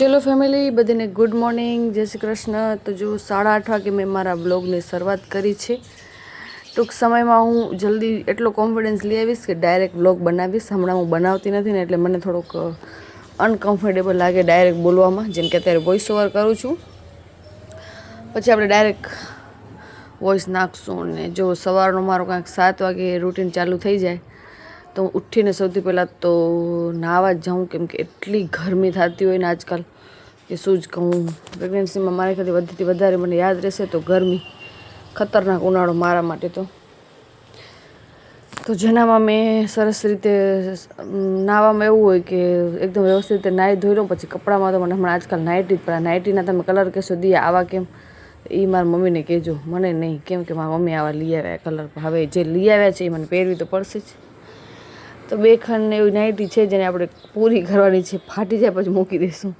ચલો ફેમિલી બધાને good morning, જય શ્રી કૃષ્ણ. તો જો 8:30 વાગે મેં મારા બ્લોગની શરૂઆત કરી છે. ટૂંક સમયમાં હું જલ્દી એટલો કોન્ફિડન્સ લઈ આવીશ કે ડાયરેક્ટ બ્લોગ બનાવીશ. હમણાં હું બનાવતી નથી ને એટલે મને થોડુંક અનકમ્ફર્ટેબલ લાગે ડાયરેક્ટ બોલવામાં, જેમ કે અત્યારે વોઇસ ઓવર કરું છું. પછી આપણે ડાયરેક્ટ વોઇસ નાખશું. અને જો સવારનો મારો કાંઈક 7 વાગે રૂટીન ચાલુ થઈ જાય તો હું ઉઠીને સૌથી પહેલાં તો નાહવા જ જાઉં, કેમ કે એટલી ગરમી થતી હોય ને આજકાલ કે શું જ કહું. પ્રેગ્નન્સીમાં મારી ખાલી વધીથી વધારે મને યાદ રહેશે તો ગરમી, ખતરનાક ઉનાળો મારા માટે. તો જેનામાં મેં સરસ રીતે નાહવામાં એવું હોય કે એકદમ વ્યવસ્થિત રીતે નાહી ધોઈ લઉં. પછી કપડામાં તો મને હમણાં આજકાલ નાઇટી જ પડે. નાઇટીના તમે કલર કહેશો દિયા આવા કેમ, એ મારા મમ્મીને કહેજો, મને નહીં, કેમ કે મારા મમ્મી આવા લઈ આવ્યા કલર. હવે જે લઈ આવ્યા છે એ મને પહેરવી તો પડશે જ. તો 2 ખંડ એવી નાઇટી છે જેને આપણે પૂરી કરવાની છે, ફાટી જાય પછી મૂકી દઈશું.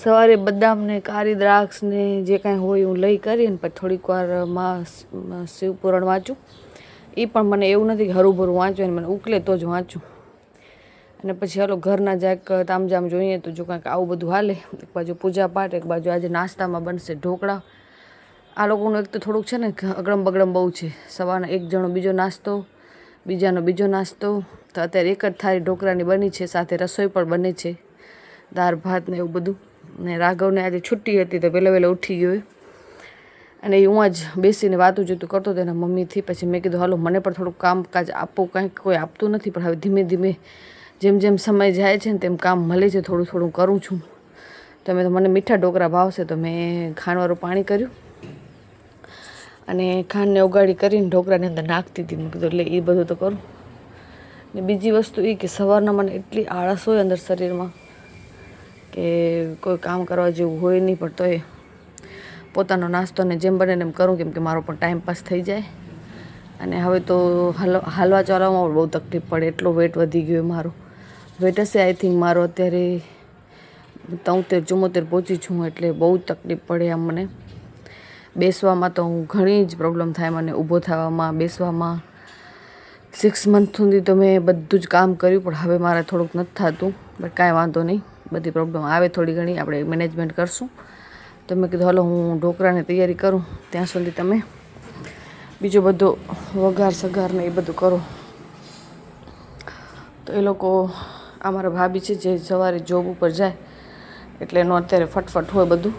સવારે બદામને, કાળી દ્રાક્ષને જે કાંઈ હોય હું લઈ કરીને પછી થોડીક વારમાં શિવપુરાણ વાંચું. એ પણ મને એવું નથી કે હરુભરું વાંચું, મને ઉકલે તો જ વાંચું. અને પછી હાલો ઘરના જાક તામજામ જોઈએ તો જો કાંઈક આવું બધું હાલે. એક બાજુ પૂજા પાઠ, એક બાજુ આજે નાસ્તામાં બનશે ઢોકળા. આ લોકોનું એક તો થોડુંક છે ને અગડમ બગડમ બહુ છે. સવારના એક જણો બીજો નાસ્તો, બીજાનો બીજો નાસ્તો. તો અત્યારે એક જ થાળી ઢોકળાની બની છે, સાથે રસોઈ પણ બને છે, દાળ ભાત ને એવું બધું. ને રાઘવને આજે છુટ્ટી હતી તો વહેલા ઉઠી ગયો અને હું જ બેસીને વાતું જોતું કરતો હતો એના મમ્મીથી. પછી મેં કીધું હાલો મને પણ થોડુંક કામકાજ આપવું, કાંઈક કોઈ આપતું નથી, પણ હવે ધીમે ધીમે જેમ જેમ સમય જાય છે ને તેમ કામ મળે છે, થોડું થોડું કરું છું. તો મને મીઠા ઢોકળા ભાવશે તો મેં ખાંડવાળું પાણી કર્યું અને ખાંડને ઉગાડી કરીને ઢોકળાની અંદર નાખતી હતી. મેં કીધું એટલે એ બધું તો કરું. ને બીજી વસ્તુ એ કે સવારના મને એટલી આળસ હોય અંદર શરીરમાં કે કોઈ કામ કરવા જેવું હોય નહીં, પણ તોય પોતાનો નાસ્તોને જેમ બને એમ કરું, કેમ કે મારો પણ ટાઈમ પાસ થઈ જાય. અને હવે તો હાલવા ચાલવામાં બહુ તકલીફ પડે, એટલો વેટ વધી ગયો મારો. વેટ હશે આઈ થિંક મારો અત્યારે 73-74 પહોંચી છું, એટલે બહુ જ તકલીફ પડે આમ મને. બેસવામાં તો હું ઘણી જ પ્રોબ્લેમ થાય મને, ઊભો થવામાં, બેસવામાં. 6 મંથ સુધી તો મેં બધું જ કામ કર્યું, પણ હવે મારે થોડુંક નથી થતું. બટ કાંઈ વાંધો નહીં, બધી પ્રોબ્લેમ આવે થોડી ઘણી, આપણે મેનેજમેન્ટ કરશું. તો મેં કીધું હાલો હું ઢોકળાની તૈયારી કરું, ત્યાં સુધી તમે બીજો બધો વઘાર સઘાર ને એ બધું કરો. તો એ લોકો અમારા ભાભી છે જે સવારે જોબ ઉપર જાય એટલે એનું અત્યારે ફટફટ હોય બધું.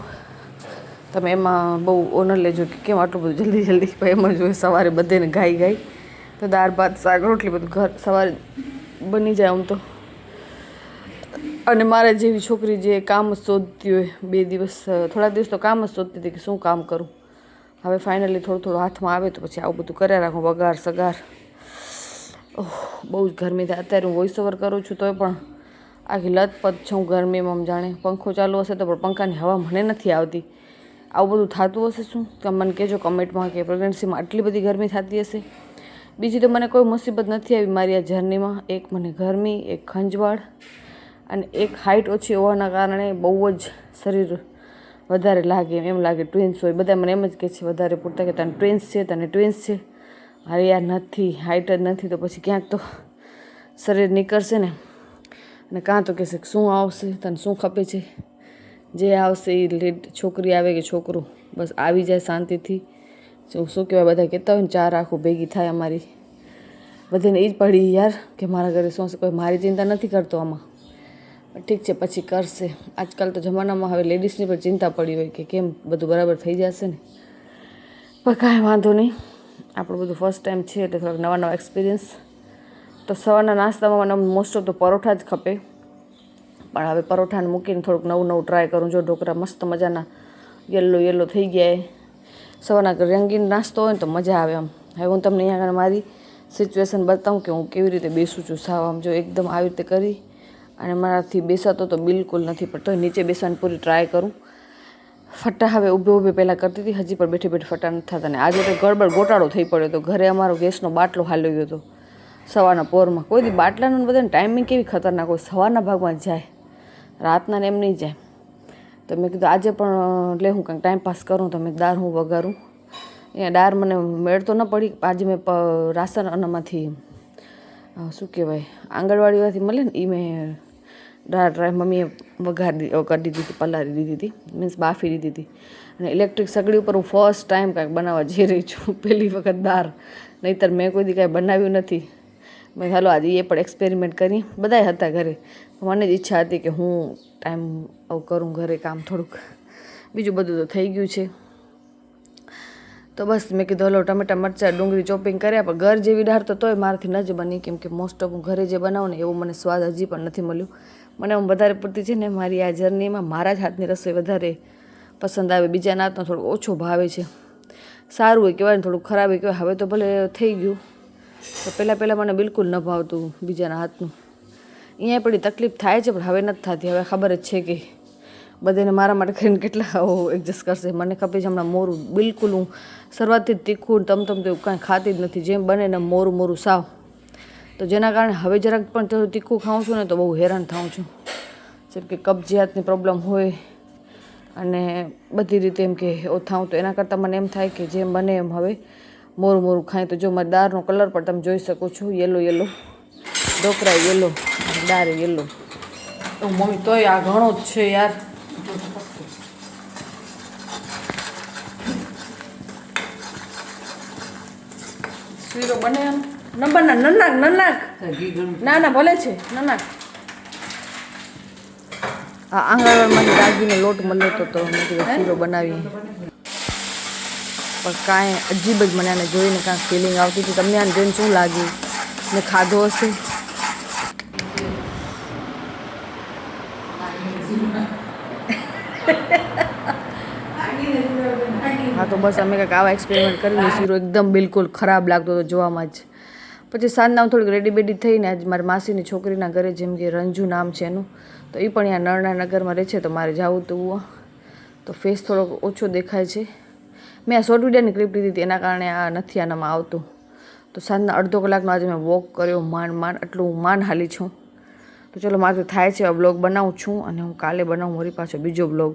તમે એમાં બહુ ઓનર લેજો કે કેમ આટલું બધું જલ્દી પણ એમ જ હોય સવારે બધાને ગાઈ. તો દાળ ભાત શાક રોટલી બધું ઘર સવારે બની જાય આમ તો. અને મારે જેવી છોકરી જે કામ જ શોધતી હોય, થોડા દિવસ તો કામ જ શોધતી હતી કે શું કામ કરું. હવે ફાઇનલી થોડું હાથમાં આવે તો પછી આવું બધું કર્યા રાખું, વઘાર સગાર. બહુ જ ગરમી થાય. અત્યારે હું વોઇસ ઓવર કરું છું તોય પણ આખી લથપથ છું ગરમીમાં. જાણે પંખો ચાલુ હશે તો પણ પંખાની હવા મને નથી આવતી. આવું બધું થતું હશે શું? તમે મને કહેજો કમેન્ટમાં કે પ્રેગ્નન્સીમાં આટલી બધી ગરમી થતી હશે. બીજી તો મને કોઈ મુસીબત નથી આવી મારી આ જર્નીમાં. એક મને ગરમી, એક ખંજવાળ અને એક હાઇટ ઓછી હોવાના કારણે બહુ જ શરીર વધારે લાગે, એમ લાગે ટ્વિન્સ હોય. બધા મને એમ જ કહે છે વધારે પૂરતા કે તને ટ્વિન્સ છે. અરે યાર નથી, હાઇટ જ નથી તો પછી ક્યાંક તો શરીર નીકળશે ને. અને કાં તો કહેશે શું આવશે, તને શું ખપે છે, જે આવશે એ લેટ, છોકરી આવે કે છોકરું, બસ આવી જાય શાંતિથી. શું કહેવાય, બધા કહેતા હોય ને 4 આંખો ભેગી થાય અમારી, બધાને એ જ પડી યાર કે મારા ઘરે શું હશે. કોઈ મારી ચિંતા નથી કરતો આમાં, ઠીક છે પછી કરશે. આજકાલ તો જમાનામાં હવે લેડીઝની પણ ચિંતા પડી હોય કે કેમ બધું બરાબર થઈ જશે ને. પણ કાંઈ વાંધો નહીં, આપણું બધું ફર્સ્ટ ટાઈમ છે એટલે થોડાક નવા એક્સપિરિયન્સ. તો સવારના નાસ્તામાં મને મોસ્ટ ઓફ તો પરોઠા જ ખપે, પણ હવે પરોઠાને મૂકીને થોડુંક નવું ટ્રાય કરું. જો ઢોકળા મસ્ત મજાના યલો થઈ ગયા. સવારના રંગીન નાસ્તો હોય ને તો મજા આવે આમ. હવે હું તમને અહીંયા આગળ મારી સિચ્યુએશન બતાવું કે હું કેવી રીતે બેસું છું. સાવ આમ જો એકદમ આવી રીતે કરી, અને મારાથી બેસાતો તો બિલકુલ નથી, પણ તોય નીચે બેસવાની પૂરી ટ્રાય કરું. ફટા હવે ઊભે પહેલાં કરતી હતી, હજી પણ બેઠી ફટા નથી થતા. અને આજે તો ગોટાળો થઈ પડ્યો હતો. ઘરે અમારો ગેસનો બાટલો હાલ્યો ગયો હતો સવારના પોરમાં. કોઈ દી બાટલાનો બધાને ટાઈમિંગ કેવી ખતરનાક હોય, સવારના ભાગમાં જાય, રાતના ને એમ નહીં જાય. તો મેં કીધું આજે પણ હું કંઈક ટાઈમ પાસ કરું. તો મેં દાળ હું વઘારું. અહીંયા દાળ મને મેળ તો ન પડી. આજે મેં રાશન અન્નમાંથી શું કહેવાય આંગણવાડીમાંથી મળે ને એ મેં દાળ ડ્રાય મમ્મીએ કરી દીધી હતી, પલાળી દીધી હતી, મીન્સ બાફી દીધી હતી. અને ઇલેક્ટ્રિક સગડી ઉપર હું ફર્સ્ટ ટાઈમ કાંઈક બનાવવા જઈ રહી છું, પહેલી વખત દાળ. નહીંતર મેં કોઈ દી કાંઈ બનાવ્યું નથી. મેં ચાલો આજે એ પણ એક્સપેરિમેન્ટ કરી. બધાય હતા ઘરે, મને જ ઈચ્છા હતી કે હું ટાઈમ આવું કરું ઘરે કામ થોડુંક. બીજું બધું તો થઈ ગયું છે. તો બસ મેં કીધું હલો ટમેટા મરચાં ડુંગળી ચોપિંગ કર્યા, પણ ઘર જેવી દાળ તો તોય મારાથી ન જ બની, કેમ કે મોસ્ટ ઓફ હું ઘરે જે બનાવું ને એવો મને સ્વાદ હજી પણ નથી મળ્યું. મને હું વધારે પૂરતી છે ને મારી આ જર્નીમાં મારા જ હાથની રસોઈ વધારે પસંદ આવે, બીજાના હાથનો થોડુંક ઓછો ભાવે છે. સારું હોય કહેવાય ને, થોડુંક ખરાબ હોય કહેવાય. હવે તો ભલે થઈ ગયું, તો પહેલાં મને બિલકુલ ન ભાવતું બીજાના હાથનું. અહીંયા પણ તકલીફ થાય છે, પણ હવે નથી થતી. હવે ખબર જ છે કે બધાને મારા માટે કરીને કેટલા એડજસ્ટ કરશે. મને ખબર છે હમણાં મોરું બિલકુલ, હું શરૂઆતથી જ તીખું તમ તો એવું કાંઈ ખાતી જ નથી, જેમ બને ને મોરું સાવ. તો જેના કારણે હવે જરાક પણ થોડું તીખું ખાઉં છું ને તો બહુ હેરાન થાઉં છું. જેમ કે કબજિયાતની પ્રોબ્લેમ હોય અને બધી રીતે એમ કે થાઉં, તો એના કરતાં મને એમ થાય કે જેમ બને એમ હવે મોરું ખાય. તો જો મારી દાળનો કલર પણ તમે જોઈ શકો છો, યલો ઢોકળા યલો, દાળ યલો. તો મમ્મી તોય આ ઘણો જ છે યાર. શીરો બને એમ નંબર નનાક ના ભલે છે નનાક. આ આંગણવાડીમાંથી રાગીનો લોટ મળ્યો તો મેં કીધું શીરો બનાવીએ, પણ કાંઈ અજીબ જ મને આને જોઈને કાંઈક ફિલિંગ આવતી હતી. તમને આને જોઈને શું લાગ્યું? મેં ખાધો હશે. હા તો બસ અમે કંઈક આવા એક્સપેરિમેન્ટ કરીને શીરો એકદમ બિલકુલ ખરાબ લાગતો હતો જોવામાં જ. પછી સાંજના હું થોડીક રેડી બેડી થઈને આજ મારી માસીની છોકરીના ઘરે, જેમ કે રંજુ નામ છે એનું, તો એ પણ અહીંયા નળના નગરમાં રહે છે, તો મારે જવું તો ફેસ થોડોક ઓછો દેખાય છે. મેં આ શોર્ટ વિડીયોની ક્લિપ લીધી હતી, એના કારણે આ નથી આનામાં આવતું. તો સાંજના અડધો કલાકનો આજે મેં વોક કર્યો, આટલું હું હાલી છું. તો ચલો મારે થાય છે બ્લોગ બનાવું છું, અને હું કાલે બનાવું વળી પાછો બીજો બ્લોગ.